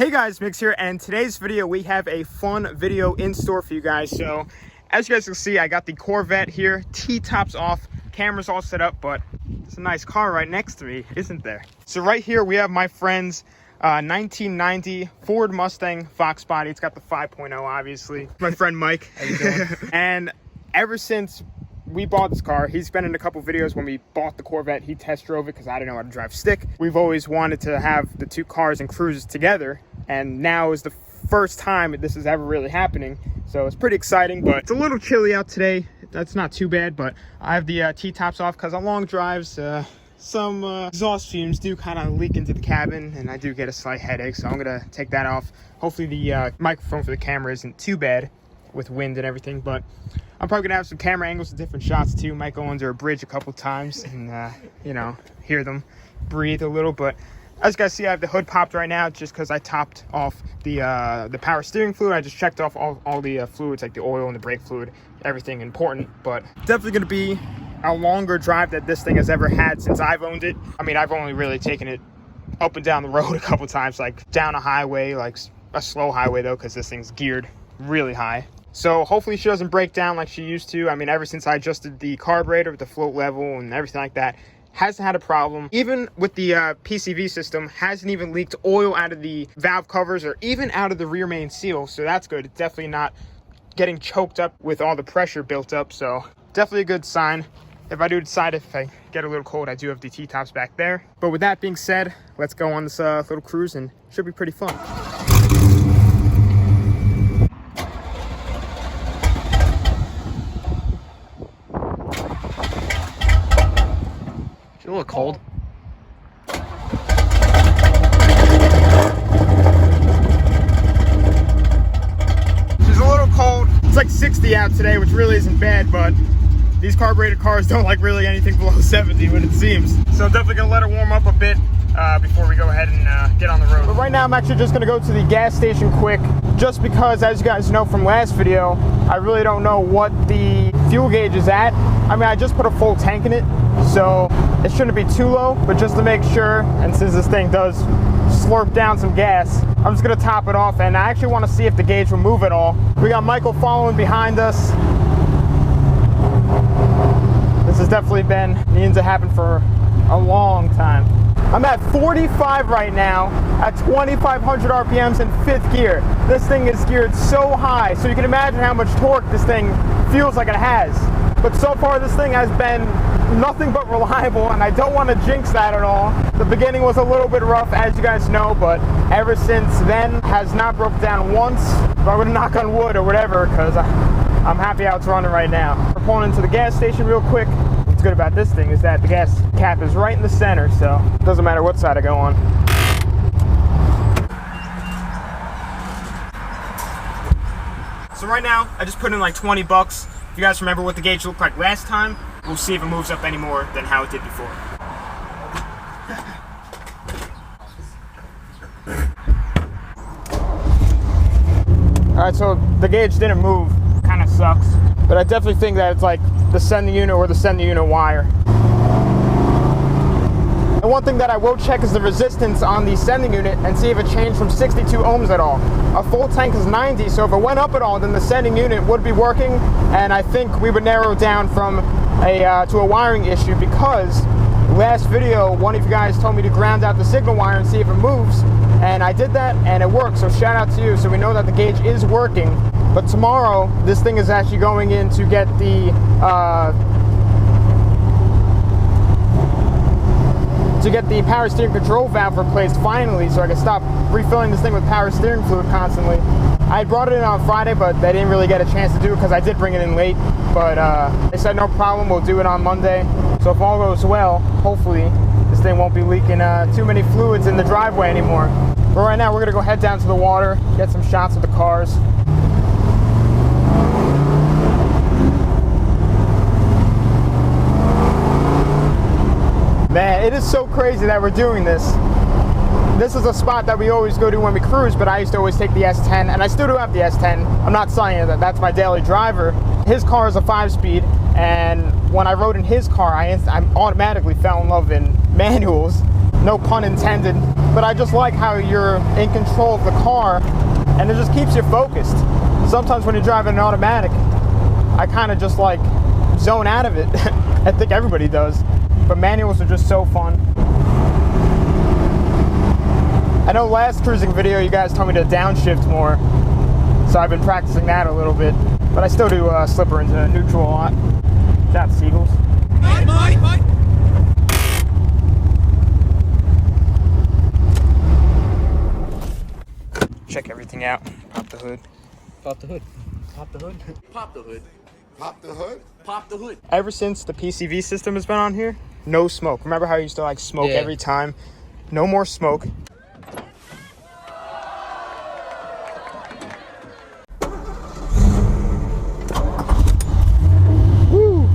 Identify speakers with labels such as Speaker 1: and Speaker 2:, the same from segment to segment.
Speaker 1: Hey guys, Mix here, and in today's video we have a fun video in store for you guys. So as you guys can see, I got the Corvette here, T-tops off, cameras all set up, but it's a nice car right next to me, isn't there? So right here we have my friend's 1990 Ford Mustang Fox body. It's got the 5.0 obviously. My friend Mike.
Speaker 2: How you doing?
Speaker 1: And ever since we bought this car, he's been in a couple videos. When we bought the Corvette, he test drove it because I didn't know how to drive stick. We've always wanted to have the two cars and cruises together, and now is the first time this is ever really happening. So it's pretty exciting, but it's a little chilly out today. That's not too bad, but I have the T-tops off because on long drives, some exhaust fumes do kind of leak into the cabin, and I do get a slight headache, so I'm gonna take that off. Hopefully the microphone for the camera isn't too bad with wind and everything, but I'm probably gonna have some camera angles and different shots too. Might go under a bridge a couple times and you know, hear them breathe a little. But as you guys see, I have the hood popped right now just because I topped off the power steering fluid. I just checked off all the fluids, like the oil and the brake fluid, everything important. But definitely gonna be a longer drive that this thing has ever had since I've owned it. I mean, I've only really taken it up and down the road a couple times, like down a highway, like a slow highway though, because this thing's geared really high. So hopefully she doesn't break down like she used to. I mean, ever since I adjusted the carburetor with the float level and everything like that, hasn't had a problem. Even with the PCV system, hasn't even leaked oil out of the valve covers or even out of the rear main seal. So that's good. It's definitely not getting choked up with all the pressure built up. So definitely a good sign. If I do decide, if I get a little cold, I do have the T-tops back there. But with that being said, let's go on this little cruise, and it should be pretty fun.
Speaker 2: A little cold.
Speaker 1: She's a little cold. It's like 60 out today, which really isn't bad, but these carbureted cars don't like really anything below 70, what it seems. So I'm definitely gonna let her warm up a bit before we go ahead and get on the road. But right now I'm actually just gonna go to the gas station quick, just because, as you guys know from last video, I really don't know what the fuel gauge is at. I mean, I just put a full tank in it, so it shouldn't be too low, but just to make sure, and since this thing does slurp down some gas, I'm just gonna top it off, and I actually wanna see if the gauge will move at all. We got Michael following behind us. This has definitely been needing to happen for a long time. I'm at 45 right now at 2,500 RPMs in 5th gear. This thing is geared so high, so you can imagine how much torque this thing feels like it has. But so far this thing has been nothing but reliable, and I don't want to jinx that at all. The beginning was a little bit rough, as you guys know, but ever since then has not broke down once. But I'm gonna knock on wood or whatever, because I'm happy how it's running right now. We're pulling into the gas station real quick. What's good about this thing is that the gas cap is right in the center, so it doesn't matter what side I go on. So right now, I just put in like 20 bucks. If you guys remember what the gauge looked like last time, we'll see if it moves up any more than how it did before. Alright, so the gauge didn't move. Kind of sucks. But I definitely think that it's like the sending unit or the sending unit wire. And one thing that I will check is the resistance on the sending unit and see if it changed from 62 ohms at all. A full tank is 90, so if it went up at all, then the sending unit would be working, and I think we would narrow down from to a wiring issue, because last video, one of you guys told me to ground out the signal wire and see if it moves, and I did that, and it worked, so shout out to you. So we know that the gauge is working, but tomorrow, this thing is actually going in to get the power steering control valve replaced finally, so I can stop refilling this thing with power steering fluid constantly. I brought it in on Friday, but they didn't really get a chance to do it because I did bring it in late, but they said no problem, we'll do it on Monday. So if all goes well, hopefully this thing won't be leaking too many fluids in the driveway anymore. But right now we're gonna go head down to the water, get some shots of the cars. Man, it is so crazy that we're doing this. This is a spot that we always go to when we cruise, but I used to always take the S10, and I still do have the S10. I'm not selling it, that's my daily driver. His car is a 5-speed, and when I rode in his car, I automatically fell in love in manuals. No pun intended. but I just like how you're in control of the car and it just keeps you focused. Sometimes when you're driving an automatic, I kind of just like zone out of it. I think everybody does, but manuals are just so fun. I know last cruising video you guys told me to downshift more, so I've been practicing that a little bit, but I still do slip her into neutral a lot. Shout out Seagulls. Check everything out. Pop the hood.
Speaker 2: Pop the hood. Pop the hood. Pop the hood.
Speaker 3: Pop the hood?
Speaker 2: Pop the hood.
Speaker 1: Ever since the PCV system has been on here, no smoke. Remember how you used to like smoke every time? No more smoke. Woo.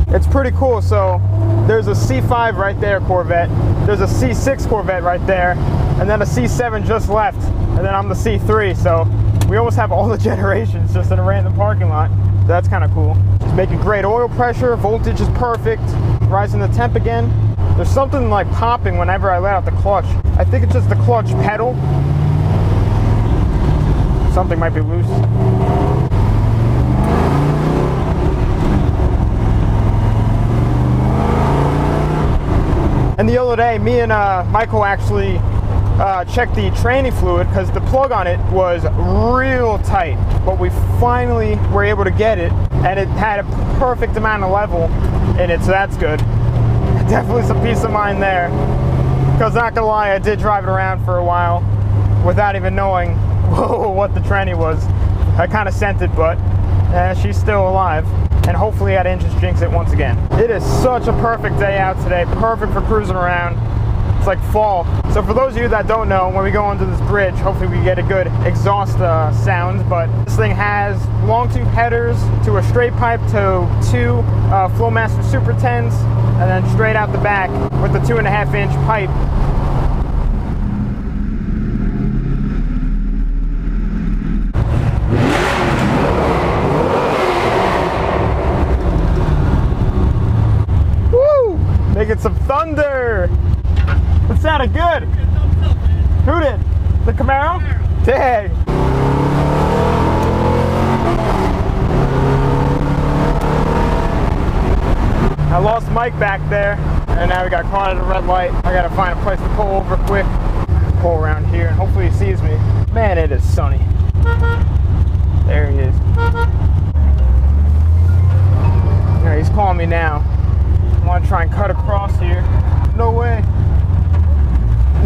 Speaker 1: It's pretty cool. So there's a C5 right there, Corvette. There's a C6 Corvette right there. And then a C7 just left. And then I'm the C3. So we almost have all the generations just in a random parking lot. So that's kind of cool. It's making great oil pressure. Voltage is perfect. Rising the temp again. There's something like popping whenever I let out the clutch. I think it's just the clutch pedal. Something might be loose. And the other day, me and Michael actually checked the tranny fluid because the plug on it was real tight, but we finally were able to get it, and it had a perfect amount of level in it, so that's good. Definitely some peace of mind there, because not gonna lie, I did drive it around for a while without even knowing what the tranny was. I kind of sent it, but she's still alive, and hopefully I didn't just jinx it once again. It is such a perfect day out today, perfect for cruising around. It's like fall. So for those of you that don't know, when we go onto this bridge, hopefully we get a good exhaust sound, but this thing has long tube headers to a straight pipe to two Flowmaster Super 10s, and then straight out the back with the 2.5-inch pipe. Woo! Making some thunder! It sounded good. Who did? The Camaro? Dang. I lost Mike back there, and now we got caught at a red light. I gotta find a place to pull over quick. Pull around here, and hopefully he sees me. Man, it is sunny. There he is. Yeah, he's calling me now. I want to try and cut across here. No way.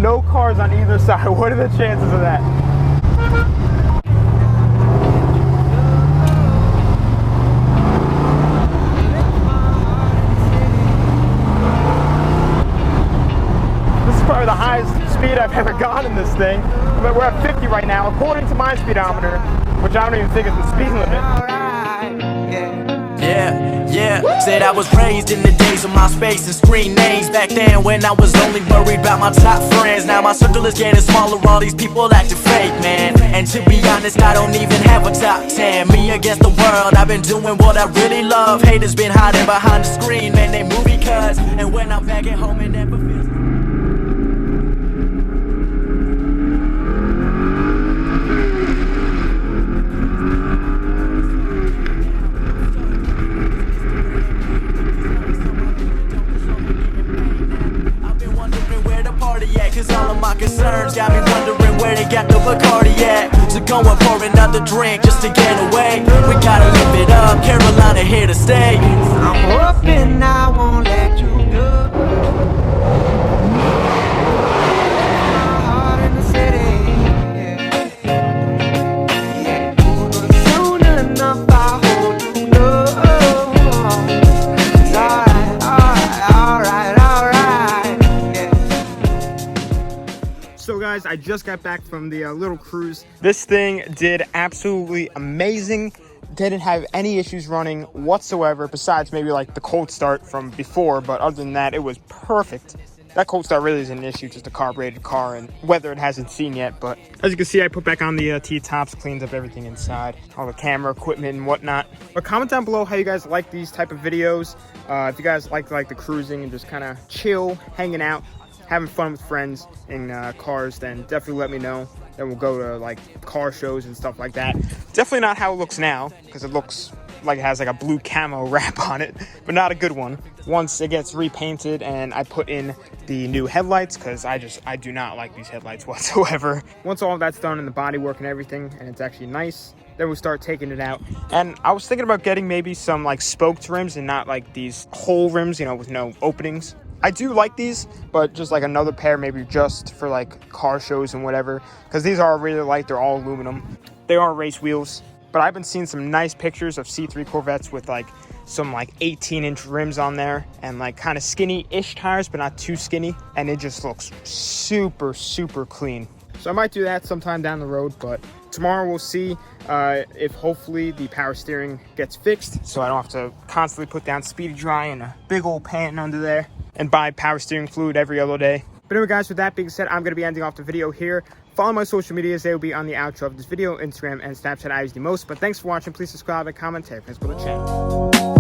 Speaker 1: No cars on either side. What are the chances of that? This is probably the highest speed I've ever gone in this thing. But we're at 50 right now, according to my speedometer, which I don't even think is the speed limit.
Speaker 4: Yeah, said I was raised in the days of MySpace and screen names. Back then when I was only worried about my top friends. Now my circle is getting smaller, all these people acting fake, man. And to be honest, I don't even have a top 10. Me against the world, I've been doing what I really love. Haters been hiding behind the screen, man, they movie cuts. And when I'm back at home, it never feels. Cause all of my concerns got me wondering where they got the Bacardi at. So going for another drink just to get away. We gotta live it up, Carolina here to stay. I'm hoping I won't let you go. My heart in the city, yeah. But soon enough I hope you know. It's alright.
Speaker 1: So guys, I just got back from the little cruise. This thing did absolutely amazing. Didn't have any issues running whatsoever, besides maybe like the cold start from before, but other than that, it was perfect. That cold start really isn't an issue, just a carbureted car and weather it hasn't seen yet. But as you can see, I put back on the T-tops, cleaned up everything inside, all the camera equipment and whatnot. But comment down below how you guys like these type of videos. If you guys like the cruising and just kind of chill, hanging out, having fun with friends in cars, then definitely let me know. Then we'll go to like car shows and stuff like that. Definitely not how it looks now, because it looks like it has like a blue camo wrap on it, but not a good one. Once it gets repainted and I put in the new headlights, because I do not like these headlights whatsoever. Once all of that's done and the body work and everything, and it's actually nice, then we'll start taking it out. And I was thinking about getting maybe some like spoked rims and not like these whole rims, you know, with no openings. I do like these, but just like another pair maybe just for like car shows and whatever, because these are really light. They're all aluminum. They are race wheels, but I've been seeing some nice pictures of C3 Corvettes with like some like 18-inch rims on there and like kind of skinny-ish tires, but not too skinny, and it just looks super clean. So I might do that sometime down the road, but tomorrow we'll see if hopefully the power steering gets fixed, so I don't have to constantly put down Speedy Dry and a big old pan under there and buy power steering fluid every other day. But anyway, guys, with that being said, I'm going to be ending off the video here. Follow my social medias. They will be on the outro of this video. Instagram and Snapchat I use the most. But thanks for watching. Please subscribe and comment. Tell your friends about the channel.